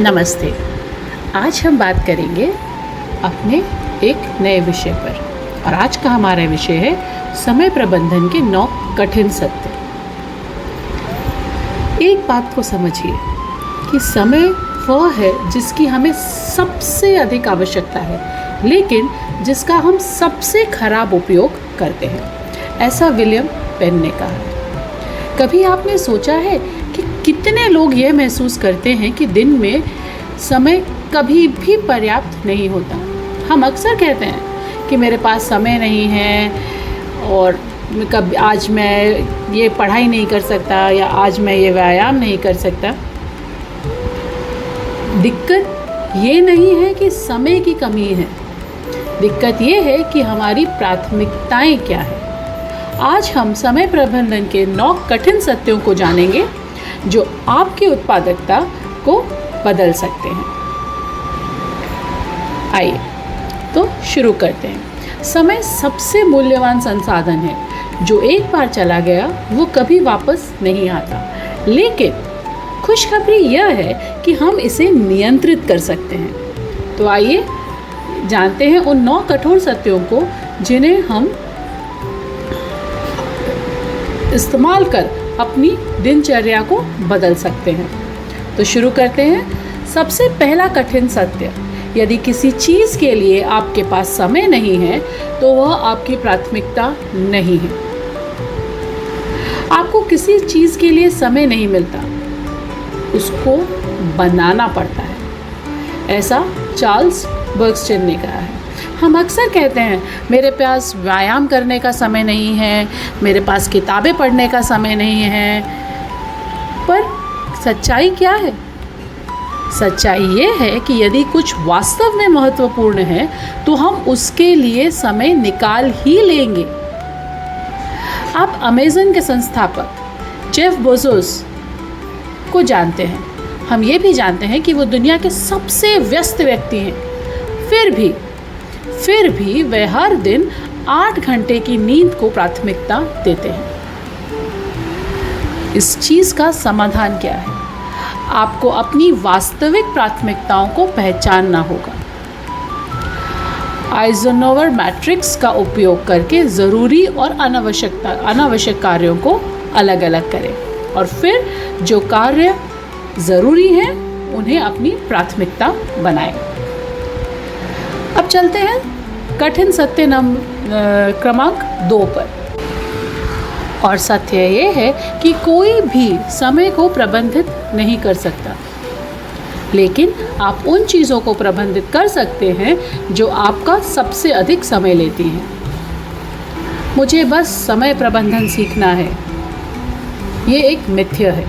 नमस्ते। आज हम बात करेंगे अपने एक नए विषय पर और आज का हमारा विषय है समय प्रबंधन के 9 कठिन सत्य। एक बात को समझिए कि समय वह है जिसकी हमें सबसे अधिक आवश्यकता है, लेकिन जिसका हम सबसे खराब उपयोग करते हैं। ऐसा विलियम पेन ने कहा। कभी आपने सोचा है कि कितने लोग यह महसूस करते हैं कि दिन में समय कभी भी पर्याप्त नहीं होता। हम अक्सर कहते हैं कि मेरे पास समय नहीं है और कब आज मैं ये पढ़ाई नहीं कर सकता या आज मैं ये व्यायाम नहीं कर सकता। दिक्कत ये नहीं है कि समय की कमी है, दिक्कत ये है कि हमारी प्राथमिकताएं क्या है। आज हम समय प्रबंधन के 9 कठिन सत्यों को जानेंगे जो आपकी उत्पादकता को बदल सकते हैं। आइए तो शुरू करते हैं। समय सबसे मूल्यवान संसाधन है जो एक बार चला गया वो कभी वापस नहीं आता, लेकिन खुशखबरी यह है कि हम इसे नियंत्रित कर सकते हैं। तो आइए जानते हैं उन 9 कठोर सत्यों को जिन्हें हम इस्तेमाल कर अपनी दिनचर्या को बदल सकते हैं। तो शुरू करते हैं। सबसे पहला कठिन सत्य, यदि किसी चीज़ के लिए आपके पास समय नहीं है तो वह आपकी प्राथमिकता नहीं है। आपको किसी चीज़ के लिए समय नहीं मिलता, उसको बनाना पड़ता है। ऐसा चार्ल्स बर्गस्टन ने कहा है। हम अक्सर कहते हैं मेरे पास व्यायाम करने का समय नहीं है, मेरे पास किताबें पढ़ने का समय नहीं है, पर सच्चाई क्या है? सच्चाई ये है कि यदि कुछ वास्तव में महत्वपूर्ण है तो हम उसके लिए समय निकाल ही लेंगे। आप अमेज़न के संस्थापक जेफ बेज़ोस को जानते हैं। हम ये भी जानते हैं कि वो दुनिया के सबसे व्यस्त व्यक्ति हैं। फिर भी वे हर दिन 8 घंटे की नींद को प्राथमिकता देते हैं। इस चीज़ का समाधान क्या है? आपको अपनी वास्तविक प्राथमिकताओं को पहचानना होगा। आइज़नहोवर मैट्रिक्स का उपयोग करके ज़रूरी और अनावश्यक कार्यों को अलग अलग करें और फिर जो कार्य ज़रूरी हैं उन्हें अपनी प्राथमिकता बनाएं। अब चलते हैं कठिन सत्य क्रमांक 2 पर। और सत्य ये है कि कोई भी समय को प्रबंधित नहीं कर सकता, लेकिन आप उन चीज़ों को प्रबंधित कर सकते हैं जो आपका सबसे अधिक समय लेती हैं। मुझे बस समय प्रबंधन सीखना है, ये एक मिथ्या है।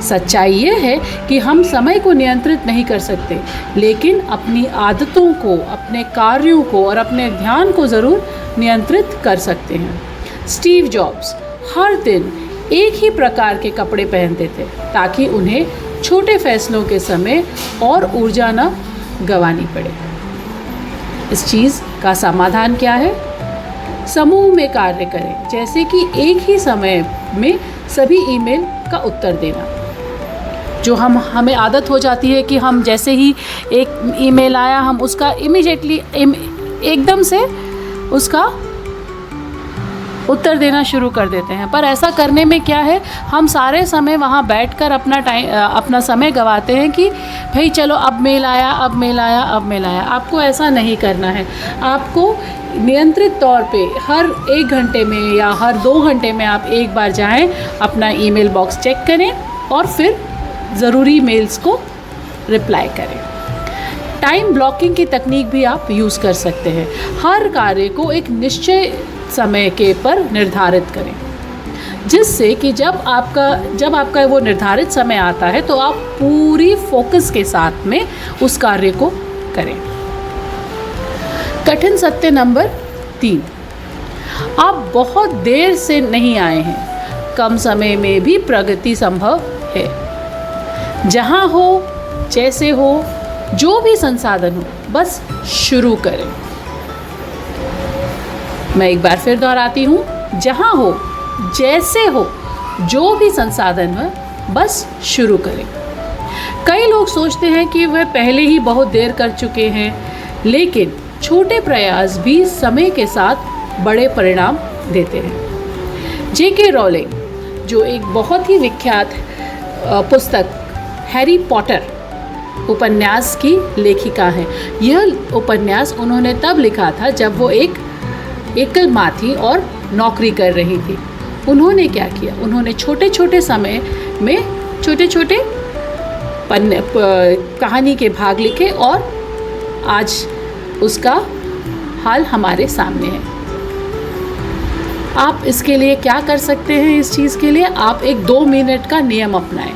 सच्चाई ये है कि हम समय को नियंत्रित नहीं कर सकते, लेकिन अपनी आदतों को, अपने कार्यों को और अपने ध्यान को ज़रूर नियंत्रित कर सकते हैं। स्टीव जॉब्स हर दिन एक ही प्रकार के कपड़े पहनते थे ताकि उन्हें छोटे फैसलों के समय और ऊर्जा न गंवानी पड़े। इस चीज़ का समाधान क्या है? समूह में कार्य करें, जैसे कि एक ही समय में सभी ईमेल का उत्तर देना। जो हमें आदत हो जाती है कि हम जैसे ही एक ईमेल आया हम उसका इमीडिएटली एकदम से उसका उत्तर देना शुरू कर देते हैं, पर ऐसा करने में क्या है, हम सारे समय वहाँ बैठकर अपना समय गंवाते हैं कि भाई चलो अब मेल आया। आपको ऐसा नहीं करना है। आपको नियंत्रित तौर पे हर 1 घंटे में या हर 2 घंटे में आप एक बार जाएं, अपना ईमेल बॉक्स चेक करें और फिर ज़रूरी मेल्स को रिप्लाई करें। टाइम ब्लॉकिंग की तकनीक भी आप यूज़ कर सकते हैं। हर कार्य को एक निश्चित समय के पर निर्धारित करें, जिससे कि जब आपका वो निर्धारित समय आता है तो आप पूरी फोकस के साथ में उस कार्य को करें। कठिन सत्य नंबर 3, आप बहुत देर से नहीं आए हैं। कम समय में भी प्रगति संभव है। जहाँ हो, जैसे हो, जो भी संसाधन हो, बस शुरू करें। मैं एक बार फिर दोहराती हूँ, जहाँ हो, जैसे हो, जो भी संसाधन हो, बस शुरू करें। कई लोग सोचते हैं कि वह पहले ही बहुत देर कर चुके हैं, लेकिन छोटे प्रयास भी समय के साथ बड़े परिणाम देते हैं। J.K. रॉलिंग, जो एक बहुत ही विख्यात पुस्तक हैरी पॉटर उपन्यास की लेखिका है, यह उपन्यास उन्होंने तब लिखा था जब वो एक एकल माँ थी और नौकरी कर रही थी। उन्होंने क्या किया, उन्होंने छोटे छोटे समय में छोटे छोटे पन्ने कहानी के भाग लिखे और आज उसका हाल हमारे सामने है। आप इसके लिए क्या कर सकते हैं? इस चीज़ के लिए आप एक 2 मिनट का नियम अपनाएं।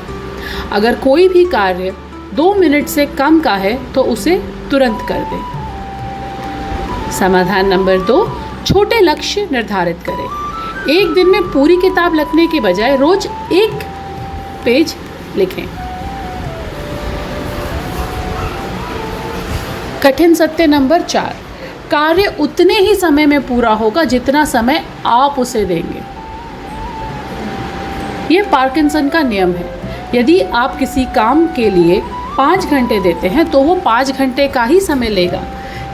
अगर कोई भी कार्य 2 मिनट से कम का है तो उसे तुरंत कर दें। समाधान नंबर 2, छोटे लक्ष्य निर्धारित करें। एक दिन में पूरी किताब लिखने के बजाय रोज 1 पेज लिखें। कठिन सत्य नंबर 4, कार्य उतने ही समय में पूरा होगा जितना समय आप उसे देंगे। यह पार्किंसन का नियम है। यदि आप किसी काम के लिए 5 घंटे देते हैं तो वो 5 घंटे का ही समय लेगा,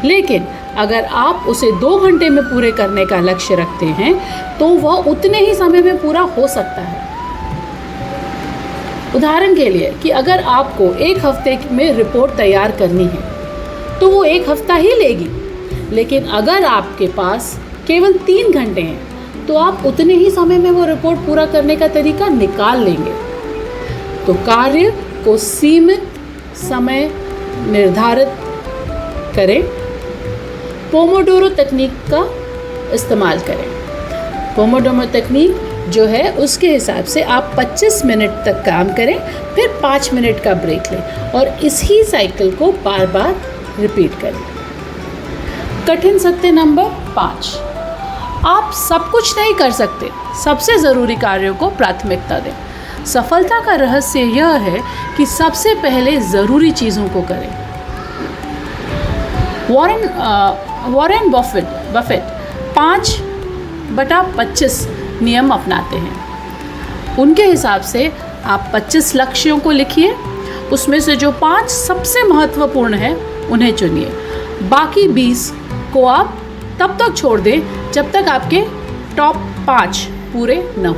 लेकिन अगर आप उसे 2 घंटे में पूरे करने का लक्ष्य रखते हैं तो वह उतने ही समय में पूरा हो सकता है। उदाहरण के लिए कि अगर आपको 1 हफ्ते में रिपोर्ट तैयार करनी है तो वो 1 हफ्ता ही लेगी, लेकिन अगर आपके पास केवल 3 घंटे हैं तो आप उतने ही समय में वो रिपोर्ट पूरा करने का तरीका निकाल लेंगे। तो कार्य को सीमित समय निर्धारित करें। पोमोडोरो तकनीक का इस्तेमाल करें। पोमोडोरो तकनीक जो है उसके हिसाब से आप 25 मिनट तक काम करें, फिर 5 मिनट का ब्रेक लें और इसी साइकिल को बार बार रिपीट करें। कठिन सत्य नंबर 5, आप सब कुछ नहीं कर सकते। सबसे ज़रूरी कार्यों को प्राथमिकता दें। सफलता का रहस्य यह है कि सबसे पहले ज़रूरी चीज़ों को करें। वॉरेन बफेट 5/25 नियम अपनाते हैं। उनके हिसाब से आप 25 लक्ष्यों को लिखिए, उसमें से जो 5 सबसे महत्वपूर्ण हैं उन्हें चुनिए। बाकी 20 को आप तब तक छोड़ दें जब तक आपके टॉप 5 पूरे न हो।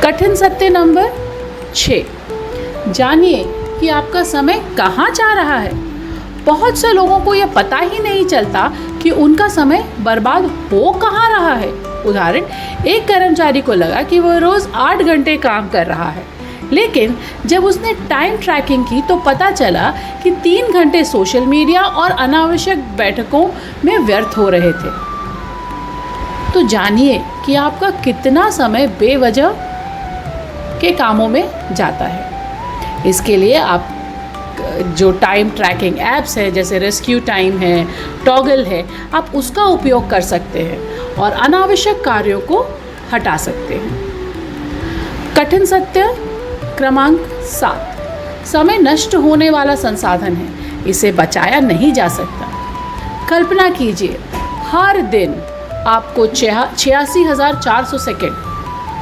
कठिन सत्य नंबर 6, जानिए कि आपका समय कहाँ जा रहा है। बहुत से लोगों को यह पता ही नहीं चलता कि उनका समय बर्बाद हो कहाँ रहा है। उदाहरण, एक कर्मचारी को लगा कि वह रोज़ 8 घंटे काम कर रहा है, लेकिन जब उसने टाइम ट्रैकिंग की तो पता चला कि 3 घंटे सोशल मीडिया और अनावश्यक बैठकों में व्यर्थ हो रहे थे। तो जानिए कि आपका कितना समय बेवजह के कामों में जाता है। इसके लिए आप जो टाइम ट्रैकिंग ऐप्स है जैसे रेस्क्यू टाइम है, टॉगल है, आप उसका उपयोग कर सकते हैं और अनावश्यक कार्यों को हटा सकते हैं। कठिन सत्य क्रमांक 7, समय नष्ट होने वाला संसाधन है, इसे बचाया नहीं जा सकता। कल्पना कीजिए, हर दिन आपको 86,400 सेकेंड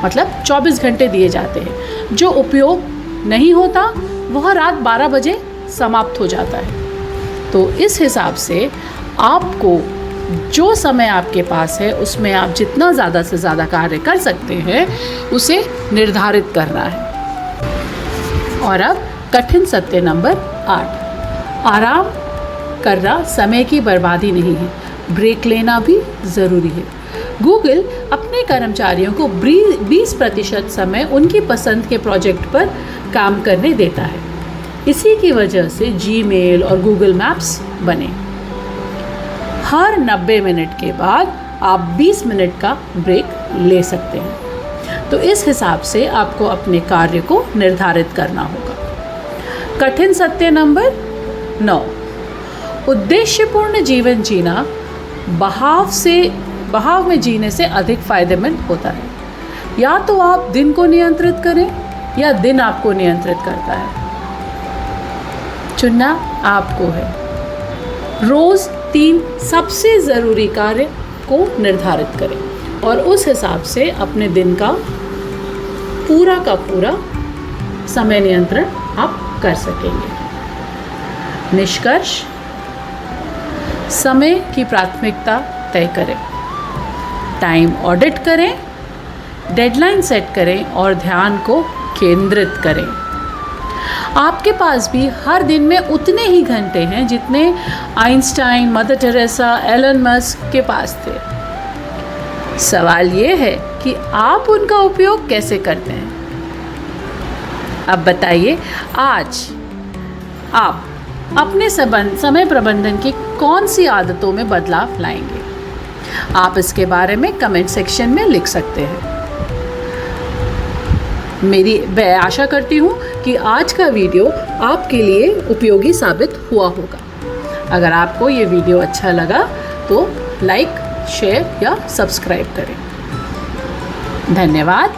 मतलब 24 घंटे दिए जाते हैं। जो उपयोग नहीं होता वह रात 12 बजे समाप्त हो जाता है। तो इस हिसाब से आपको जो समय आपके पास है उसमें आप जितना ज़्यादा से ज़्यादा कार्य कर सकते हैं उसे निर्धारित करना है। और अब कठिन सत्य नंबर 8, आराम करना समय की बर्बादी नहीं है, ब्रेक लेना भी ज़रूरी है। गूगल अपने कर्मचारियों को 20% समय उनकी पसंद के प्रोजेक्ट पर काम करने देता है। इसी की वजह से जीमेल और गूगल मैप्स बने। हर 90 मिनट के बाद आप 20 मिनट का ब्रेक ले सकते हैं। तो इस हिसाब से आपको अपने कार्य को निर्धारित करना होगा। कठिन सत्य नंबर 9, उद्देश्यपूर्ण जीवन जीना बहाव में जीने से अधिक फायदेमंद होता है। या तो आप दिन को नियंत्रित करें या दिन आपको नियंत्रित करता है। चुनना आपको है। रोज़ 3 सबसे ज़रूरी कार्य को निर्धारित करें और उस हिसाब से अपने दिन का पूरा समय नियंत्रण आप कर सकेंगे। निष्कर्ष, समय की प्राथमिकता तय करें, टाइम ऑडिट करें, डेडलाइन सेट करें और ध्यान को केंद्रित करें। आपके पास भी हर दिन में उतने ही घंटे हैं जितने Einstein, Mother Teresa, Elon Musk के पास थे। सवाल ये है कि आप उनका उपयोग कैसे करते हैं। अब बताइए, आज आप अपने समय प्रबंधन की कौन सी आदतों में बदलाव लाएंगे? आप इसके बारे में कमेंट सेक्शन में लिख सकते हैं। मैं आशा करती हूँ कि आज का वीडियो आपके लिए उपयोगी साबित हुआ होगा। अगर आपको ये वीडियो अच्छा लगा तो लाइक, शेयर या सब्सक्राइब करें। धन्यवाद।